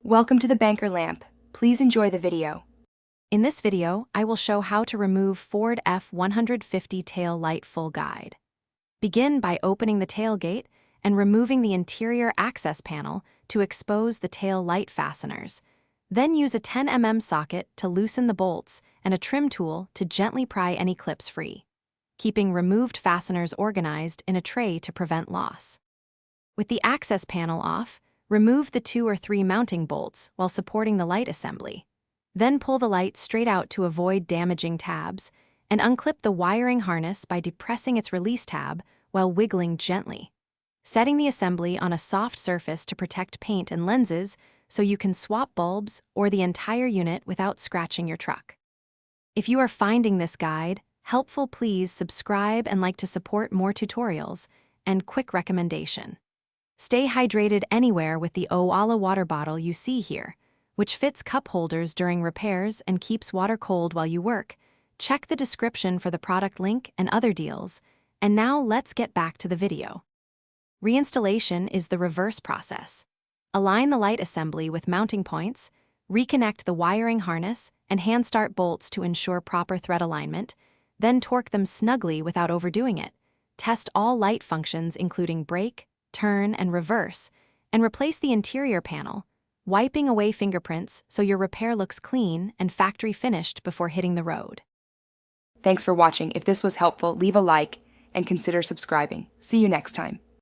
Welcome to the Banker Lamp. Please enjoy the video. In this video, I will show how to remove Ford F-150 tail light full guide. Begin by opening the tailgate and removing the interior access panel to expose the tail light fasteners. Then use a 10 mm socket to loosen the bolts and a trim tool to gently pry any clips free, keeping removed fasteners organized in a tray to prevent loss. With the access panel off, remove the 2 or 3 mounting bolts while supporting the light assembly. Then pull the light straight out to avoid damaging tabs, and unclip the wiring harness by depressing its release tab while wiggling gently. Setting the assembly on a soft surface to protect paint and lenses so you can swap bulbs or the entire unit without scratching your truck. If you are finding this guide helpful, please subscribe and like to support more tutorials. And quick recommendation: stay hydrated anywhere with the Owala water bottle you see here, which fits cup holders during repairs and keeps water cold while you work. Check the description for the product link and other deals. And now let's get back to the video. Reinstallation is the reverse process. Align the light assembly with mounting points, reconnect the wiring harness, and hand start bolts to ensure proper thread alignment, then torque them snugly without overdoing it. Test all light functions including brake, turn, and reverse, and replace the interior panel, wiping away fingerprints so your repair looks clean and factory finished before hitting the road. Thanks for watching. If this was helpful, leave a like and consider subscribing. See you next time.